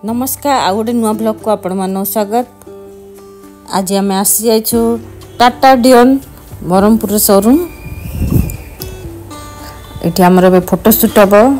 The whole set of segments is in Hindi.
नमस्कार आ गोटे नुआ ब्लॉग को आपण मान स्वागत। आज आम आसी जाइछु टाटा डियन ब्रह्मपुर शोरूम। ये आमर फोटोशूट हम।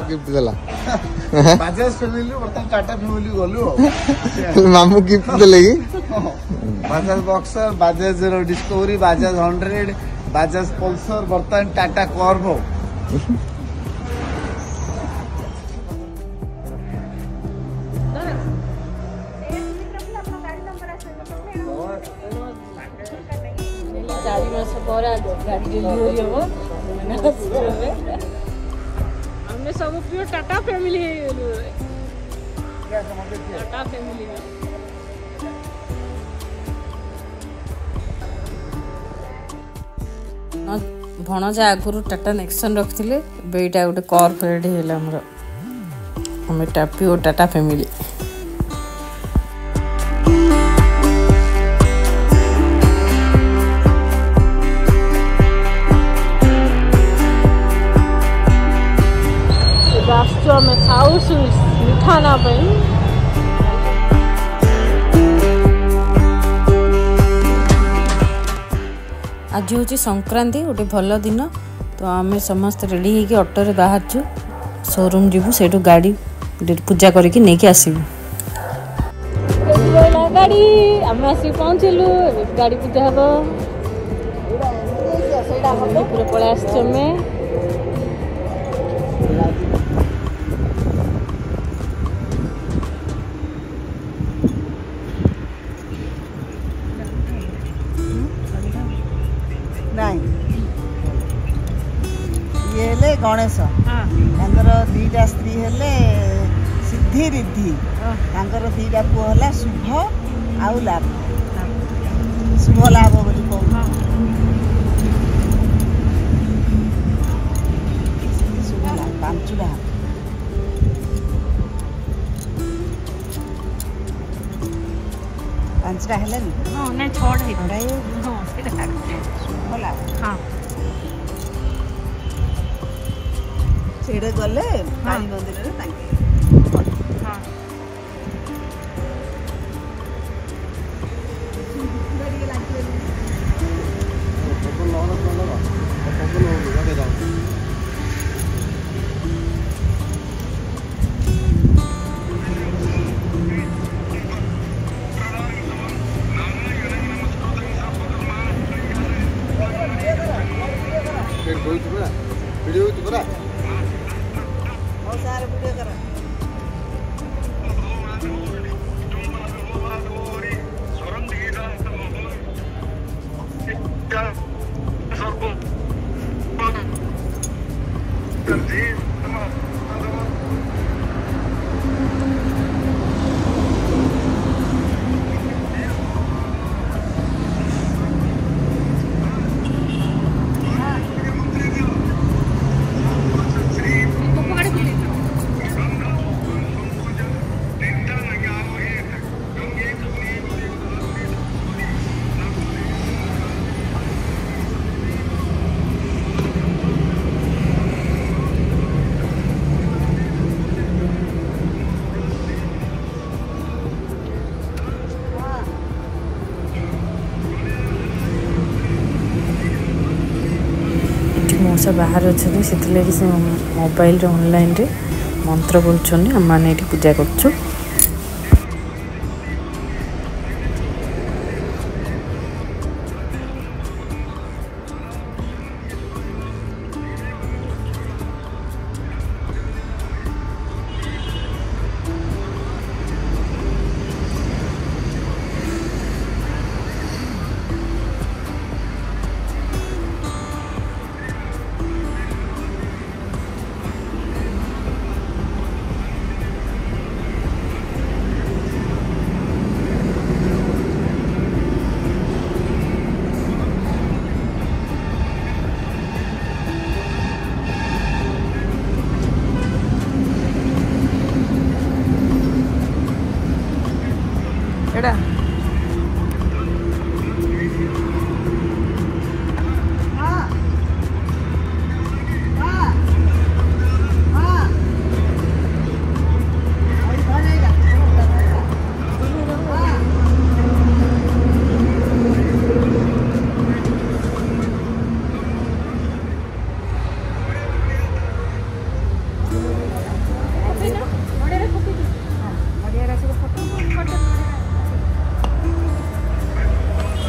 गिफ्ट देला बाजाज फैमिली बर्तन टाटा फैमिली गलु मामू गिफ्ट देले की Bajaj Boxer, Bajaj Discover, Bajaj 100, Bajaj Pulsar, बर्तन टाटा कर्व। सब pure Tata family Tata family भणजा आगुरी टाटा नेक्सन रखिले बेटा गोटे कॉर्पोरेट है आम प्योर टाटा फैमिली। मिठा ना आज हूँ संक्रांति गोटे भल दिन तो आम समस्त रेडी होगी ऑटो रे बाहर शोरूम जीवु से गाड़ी पूजा करके नहीं आसबू। गाड़ी आम आसिक पहुँचलु गाड़ी पूजा हम पलि आस। ये गणेश दीटा स्त्री हेले सिद्धि रिद्धि दीटा पुओ है शुभ आउ लाभ शुभ लाभ बोली शुभ लाभ पांचुड़ा पांचटा है शुभ लाभ सेड़े गले काली मंदिर रे वीडियो पूरा सारे वीडियो करा ମଉସା ବାହାରେ ଅଛନ୍ତି, ସେଥିଲାଗି ସେ ମୋବାଇଲରେ ଅନଲାଇନରେ ମନ୍ତ୍ର ବୋଲୁଛନ୍ତି, ଆମମାନେ ଏଠି ପୂଜା କରୁଛୁ। എടാ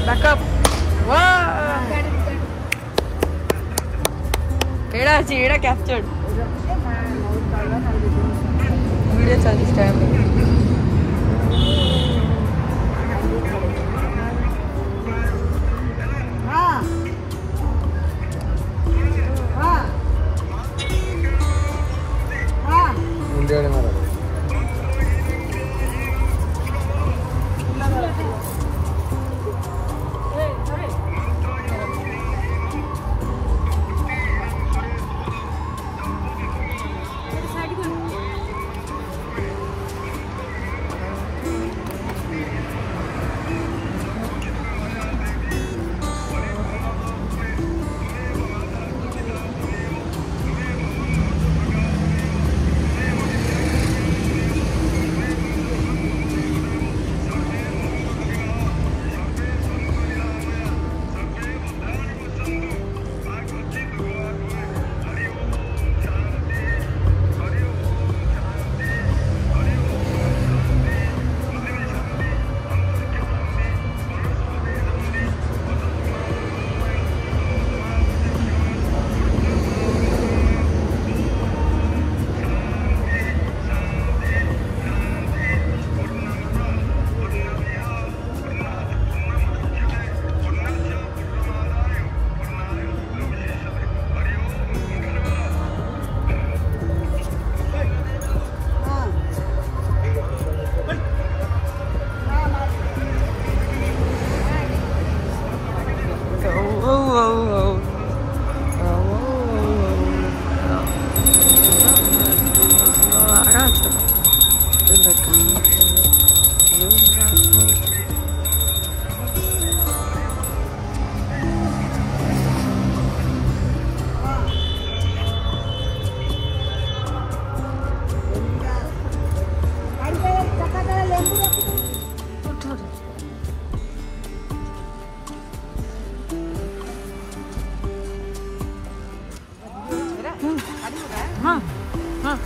Backup. Wow. केड़ा अच्छी एड़ा कैप्चर्ड वीडियो चल इस टाइम इंडिया ने मारा हाँ हाँ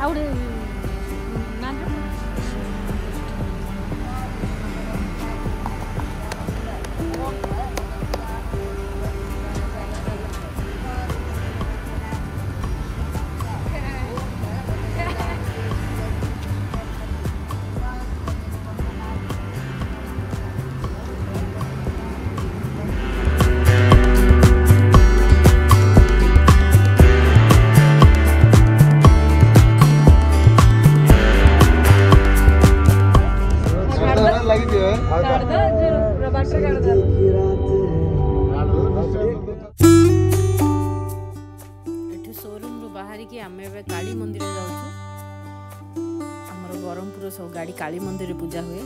അവിടെ काली मंदिर ब्रह्मपुर सब गाड़ी काली मंदिर पूजा हुए।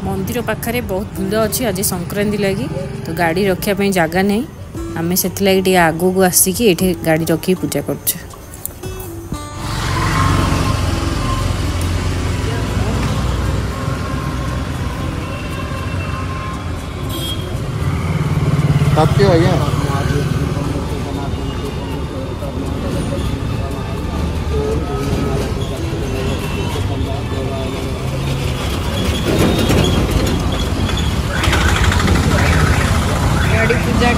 मंदिर पाखरे बहुत भिड़ अच्छी आज संक्रांति लगी तो गाड़ी रखापी जगह नहीं आम से आगू को आसिकी ये गाड़ी रखी पूजा कर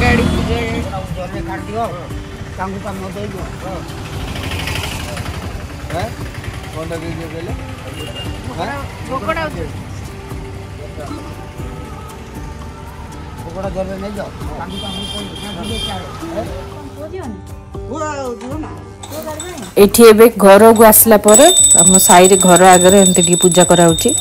गाड़ी पूजा एठी एबे घर को आसला पर हम साइड घर आगे एमती पूजा कराउची।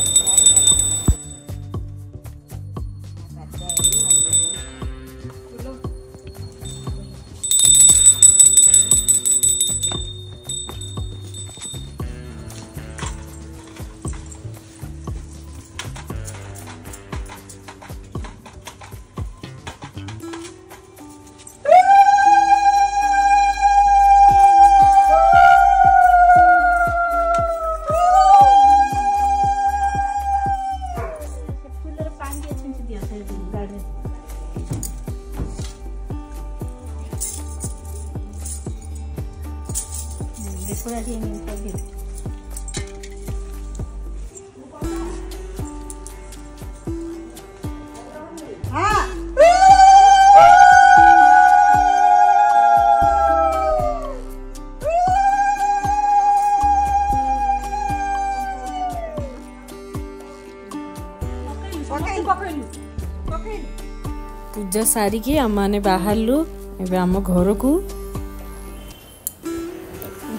पूजा सारिकी आम मैंने बाहरलु एबे आम घर को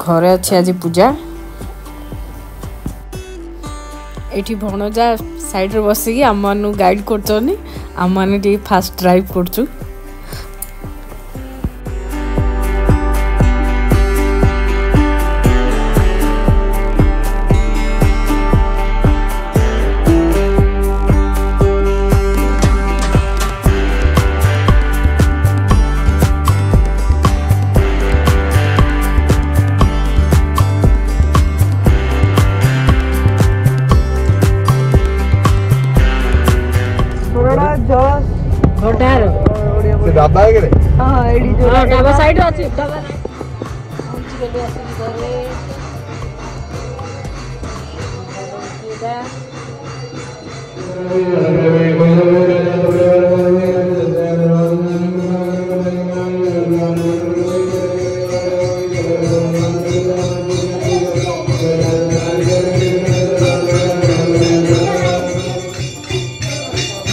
घरे अच्छे आज पूजा एठी भणजा साइड रे बसिकी आम मानु गाइड करछनी आम माने फास्ट ड्राइव करछु। ढाबा है के हां एडी जो ढाबा साइड रे अछि ढाबा पहुंची गेले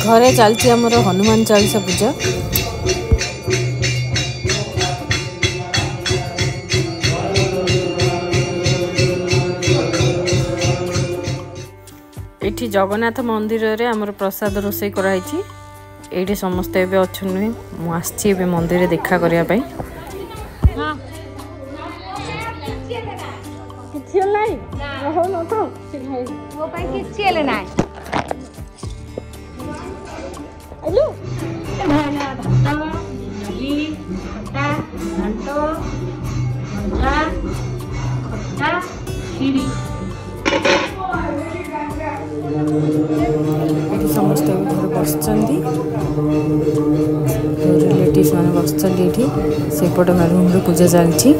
घरे चलती आमर हनुमान चालीसा पूजा एठी जगन्नाथ मंदिर रे आमर प्रसाद रोषे कराई ये समस्ते एबे अच्छे मु आसी मंदिर देखा करने समस्त घर बस रिलेटिव मैंने बस सेपट रूम रे पूजा चलती।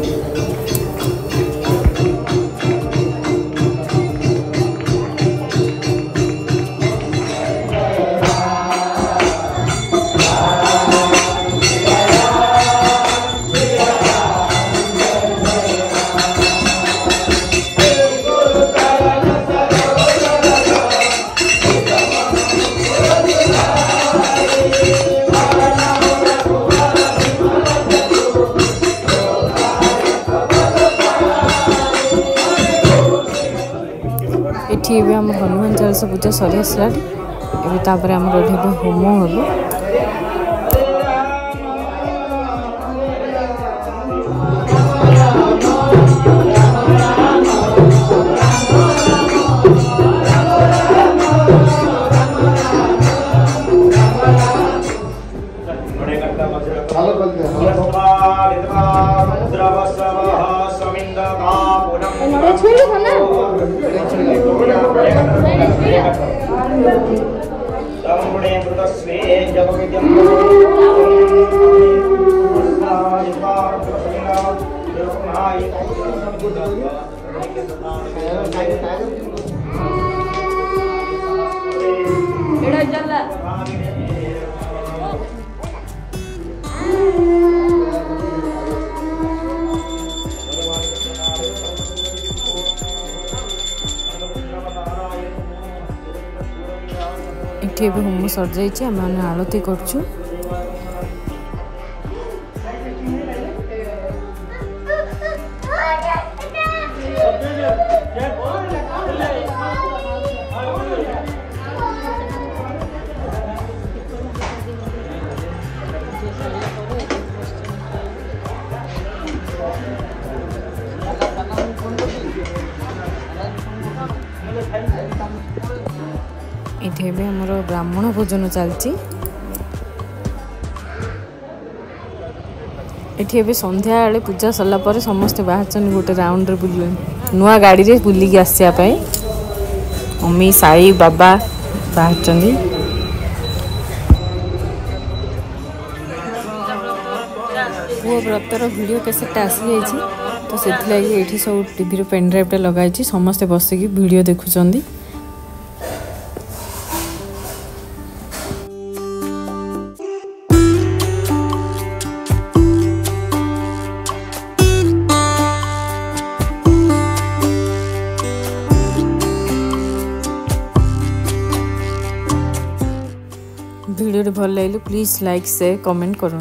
एठी हम हनुमान चालीसा पूजा सरी आसला एवं आम होम हम एठी भी होम सर जाइए आम मैंने आलती करछु एठे भी हमर ब्राह्मण भोजन चलती एठी भी संध्या बेले पूजा सरला पर समस्त बाहर गोटे राउंड रे बुल नुआ गाड़ी रे बुलिकी आसिया पे मम्मी साई बाबा बाहर चंदी पुओ व्रतर वीडियो कैसेट आसी जाइए तो से ये सब टीवी पेन ड्राइव लगाई समस्ते बसिकी वीडियो देखुंत वीडियो भल लगे प्लीज लाइक शेयर कमेंट करूँ।